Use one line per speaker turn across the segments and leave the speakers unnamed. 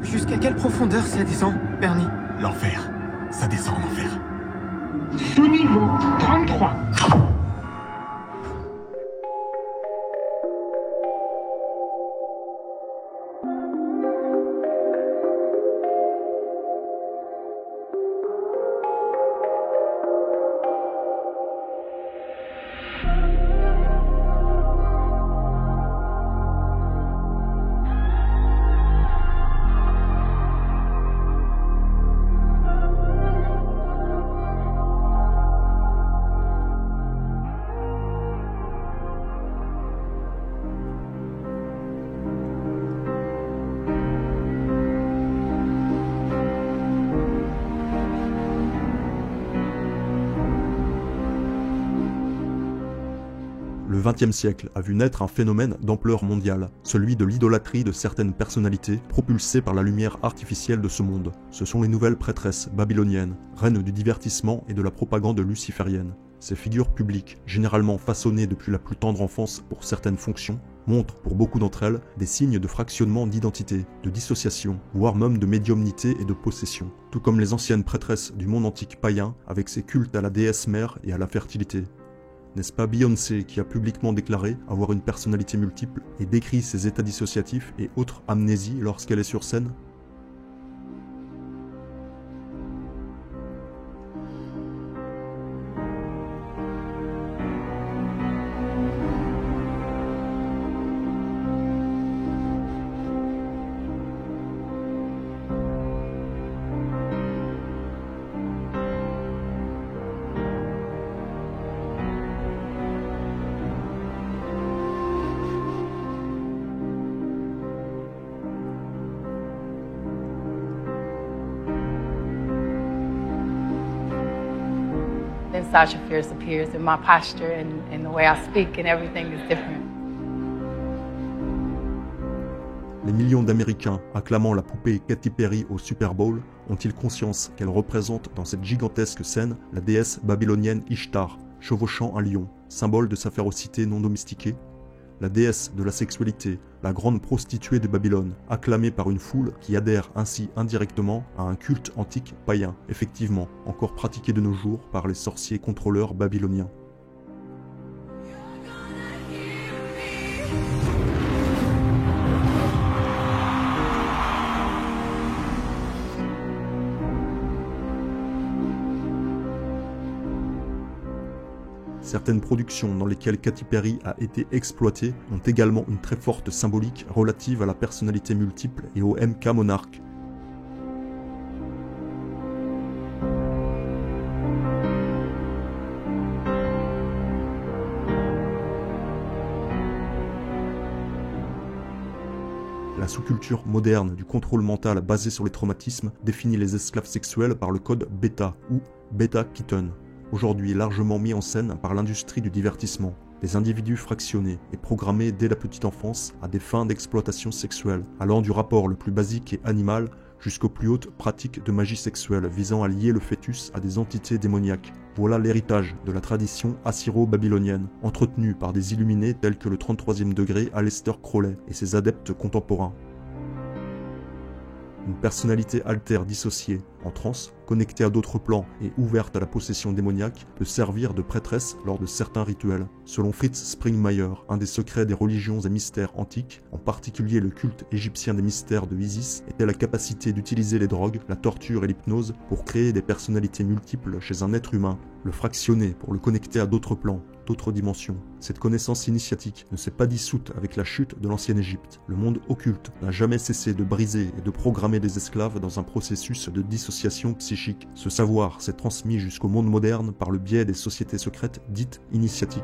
Jusqu'à quelle profondeur ça descend, Bernie?
L'enfer. Ça descend en enfer.
Sous-niveau 33.
Le XXe siècle a vu naître un phénomène d'ampleur mondiale, celui de l'idolâtrie de certaines personnalités propulsées par la lumière artificielle de ce monde. Ce sont les nouvelles prêtresses babyloniennes, reines du divertissement et de la propagande luciférienne. Ces figures publiques, généralement façonnées depuis la plus tendre enfance pour certaines fonctions, montrent pour beaucoup d'entre elles des signes de fractionnement d'identité, de dissociation, voire même de médiumnité et de possession, tout comme les anciennes prêtresses du monde antique païen avec ses cultes à la déesse mère et à la fertilité. N'est-ce pas Beyoncé qui a publiquement déclaré avoir une personnalité multiple et décrit ses états dissociatifs et autres amnésies lorsqu'elle est sur scène ?
Then Sasha Fierce appears, and my posture and the way I speak and everything is different.
Les millions d'Américains acclamant la poupée Katy Perry au Super Bowl ont-ils conscience qu'elle représente dans cette gigantesque scène la déesse babylonienne Ishtar, chevauchant un lion, symbole de sa férocité non domestiquée? La déesse de la sexualité, la grande prostituée de Babylone, acclamée par une foule qui adhère ainsi indirectement à un culte antique païen, effectivement encore pratiqué de nos jours par les sorciers contrôleurs babyloniens. Certaines productions dans lesquelles Katy Perry a été exploitée ont également une très forte symbolique relative à la personnalité multiple et au MK monarque. La sous-culture moderne du contrôle mental basé sur les traumatismes définit les esclaves sexuels par le code bêta ou bêta-keaton. Aujourd'hui largement mis en scène par l'industrie du divertissement, des individus fractionnés et programmés dès la petite enfance à des fins d'exploitation sexuelle, allant du rapport le plus basique et animal jusqu'aux plus hautes pratiques de magie sexuelle visant à lier le fœtus à des entités démoniaques. Voilà l'héritage de la tradition assyro-babylonienne, entretenue par des illuminés tels que le 33e degré Aleister Crowley et ses adeptes contemporains. Une personnalité altère dissociée, en transe, connectée à d'autres plans et ouverte à la possession démoniaque, peut servir de prêtresse lors de certains rituels. Selon Fritz Springmeier, un des secrets des religions et mystères antiques, en particulier le culte égyptien des mystères de Isis, était la capacité d'utiliser les drogues, la torture et l'hypnose pour créer des personnalités multiples chez un être humain, le fractionner pour le connecter à d'autres plans, d'autres dimensions. Cette connaissance initiatique ne s'est pas dissoute avec la chute de l'ancienne Égypte. Le monde occulte n'a jamais cessé de briser et de programmer des esclaves dans un processus de dissociation psychique. Ce savoir s'est transmis jusqu'au monde moderne par le biais des sociétés secrètes dites initiatiques.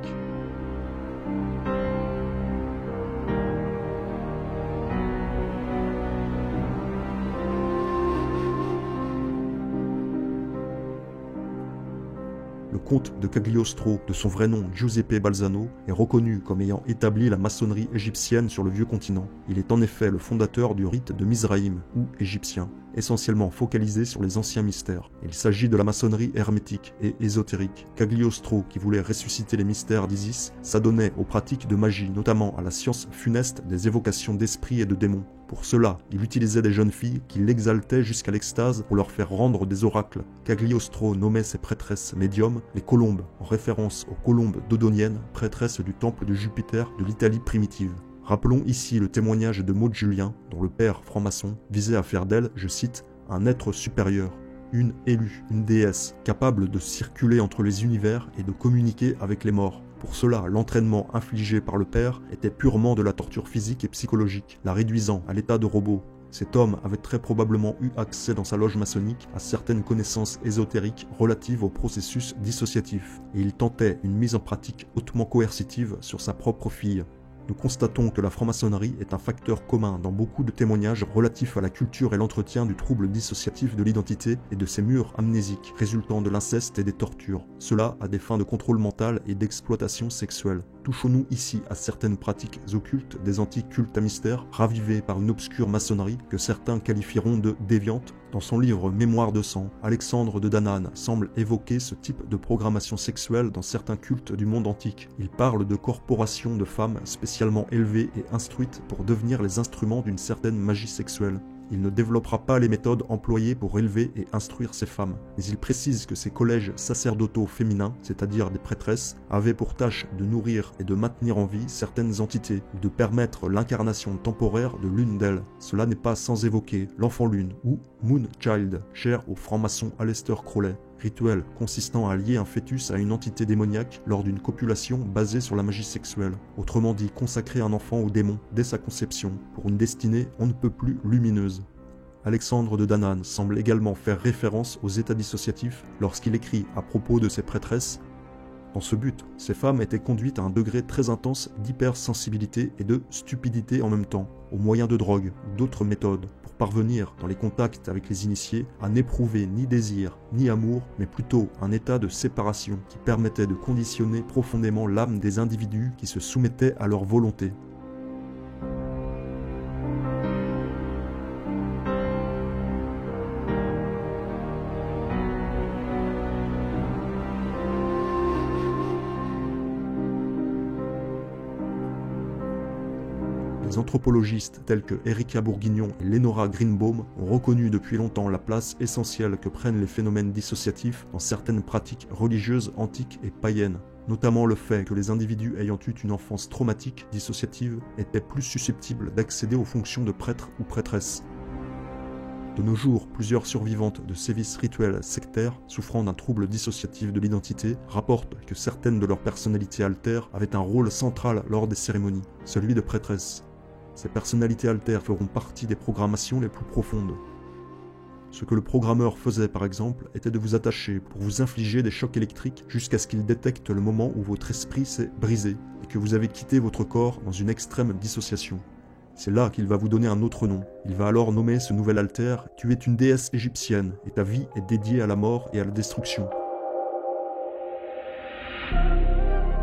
Le comte de Cagliostro, de son vrai nom Giuseppe Balzano, est reconnu comme ayant établi la maçonnerie égyptienne sur le vieux continent. Il est en effet le fondateur du rite de Mizraïm, ou égyptien, essentiellement focalisé sur les anciens mystères. Il s'agit de la maçonnerie hermétique et ésotérique. Cagliostro, qui voulait ressusciter les mystères d'Isis, s'adonnait aux pratiques de magie, notamment à la science funeste des évocations d'esprits et de démons. Pour cela, il utilisait des jeunes filles qui l'exaltaient jusqu'à l'extase pour leur faire rendre des oracles. Cagliostro nommait ses prêtresses médiums les colombes, en référence aux colombes dodoniennes, prêtresses du temple de Jupiter de l'Italie primitive. Rappelons ici le témoignage de Maud Julien, dont le père franc-maçon visait à faire d'elle, je cite, « un être supérieur ». Une élue, une déesse, capable de circuler entre les univers et de communiquer avec les morts. Pour cela, l'entraînement infligé par le père était purement de la torture physique et psychologique, la réduisant à l'état de robot. Cet homme avait très probablement eu accès dans sa loge maçonnique à certaines connaissances ésotériques relatives au processus dissociatif, et il tentait une mise en pratique hautement coercitive sur sa propre fille. Nous constatons que la franc-maçonnerie est un facteur commun dans beaucoup de témoignages relatifs à la culture et l'entretien du trouble dissociatif de l'identité et de ses murs amnésiques résultant de l'inceste et des tortures. Cela à des fins de contrôle mental et d'exploitation sexuelle. Touchons-nous ici à certaines pratiques occultes des antiques cultes à mystère ravivés par une obscure maçonnerie que certains qualifieront de déviante. Dans son livre Mémoire de sang, Alexandre de Danane semble évoquer ce type de programmation sexuelle dans certains cultes du monde antique. Il parle de corporations de femmes spécialement élevées et instruites pour devenir les instruments d'une certaine magie sexuelle. Il ne développera pas les méthodes employées pour élever et instruire ces femmes, mais il précise que ces collèges sacerdotaux féminins, c'est-à-dire des prêtresses, avaient pour tâche de nourrir et de maintenir en vie certaines entités, ou de permettre l'incarnation temporaire de l'une d'elles. Cela n'est pas sans évoquer l'enfant lune, ou Moon Child, cher au franc-maçon Aleister Crowley. Rituel consistant à lier un fœtus à une entité démoniaque lors d'une copulation basée sur la magie sexuelle. Autrement dit, consacrer un enfant au démon dès sa conception, pour une destinée on ne peut plus lumineuse. Alexandre de Danane semble également faire référence aux états dissociatifs lorsqu'il écrit à propos de ses prêtresses. Dans ce but, ces femmes étaient conduites à un degré très intense d'hypersensibilité et de stupidité en même temps, au moyen de drogues ou d'autres méthodes, pour parvenir, dans les contacts avec les initiés, à n'éprouver ni désir, ni amour, mais plutôt un état de séparation qui permettait de conditionner profondément l'âme des individus qui se soumettaient à leur volonté. Les anthropologistes tels que Erika Bourguignon et Lénora Greenbaum ont reconnu depuis longtemps la place essentielle que prennent les phénomènes dissociatifs dans certaines pratiques religieuses antiques et païennes, notamment le fait que les individus ayant eu une enfance traumatique dissociative étaient plus susceptibles d'accéder aux fonctions de prêtre ou prêtresse. De nos jours, plusieurs survivantes de sévices rituels sectaires souffrant d'un trouble dissociatif de l'identité rapportent que certaines de leurs personnalités altères avaient un rôle central lors des cérémonies, celui de prêtresse. Ces personnalités altères feront partie des programmations les plus profondes. Ce que le programmeur faisait par exemple était de vous attacher pour vous infliger des chocs électriques jusqu'à ce qu'il détecte le moment où votre esprit s'est brisé et que vous avez quitté votre corps dans une extrême dissociation. C'est là qu'il va vous donner un autre nom. Il va alors nommer ce nouvel alter « Tu es une déesse égyptienne et ta vie est dédiée à la mort et à la destruction ».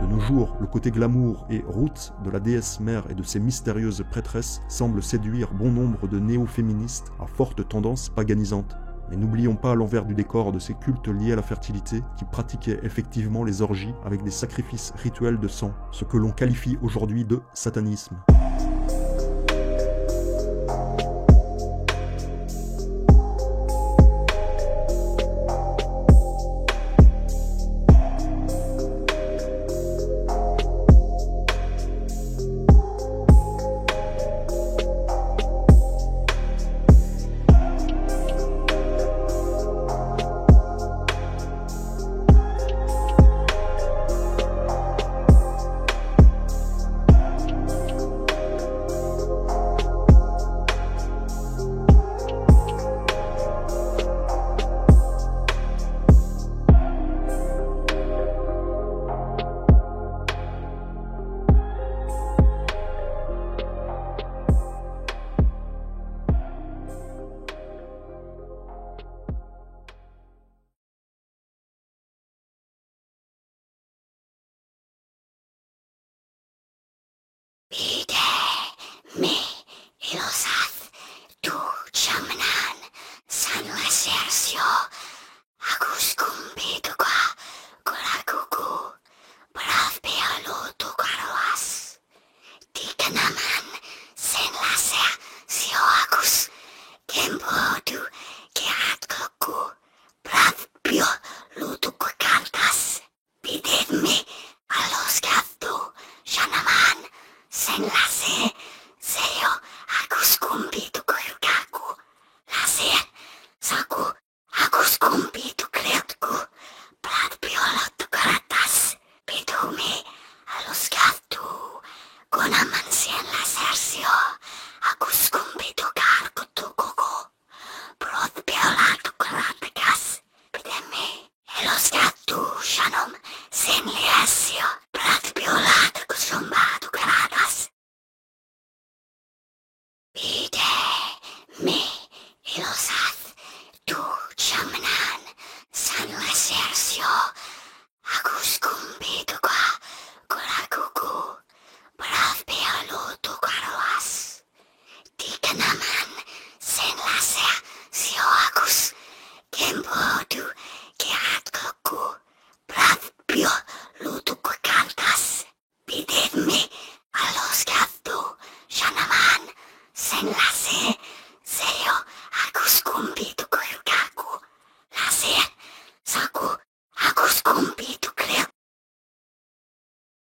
De nos jours, le côté glamour et roots de la déesse mère et de ses mystérieuses prêtresses semble séduire bon nombre de néo-féministes à forte tendance paganisante. Mais n'oublions pas l'envers du décor de ces cultes liés à la fertilité qui pratiquaient effectivement les orgies avec des sacrifices rituels de sang, ce que l'on qualifie aujourd'hui de satanisme.
naman sen laser sio agus kembodu keat koku pratpio lutuku kantas bidetmi alos gaftu siya naman sen laser sio agus kumbitu kurkaku laser saku agus kumbitu kreatku pratpio lutu karatas bidumi alos gaftu Konaman sen laser sio agus kumbitu karkutu koko Brot piolatu karatakas Bidemi elos gatu shanom sen liasio Brat piolatu kusumbatu karatas Bidemi elosat tu chamanan san laser sio agus kumbitu ka kurakuku Brav pialutu karawas Di ka naman sen laser sio agus Kembodu keat koku Brav pialutu kantas Bidetmi alos gaftu siya naman sen laser sio agus kumbi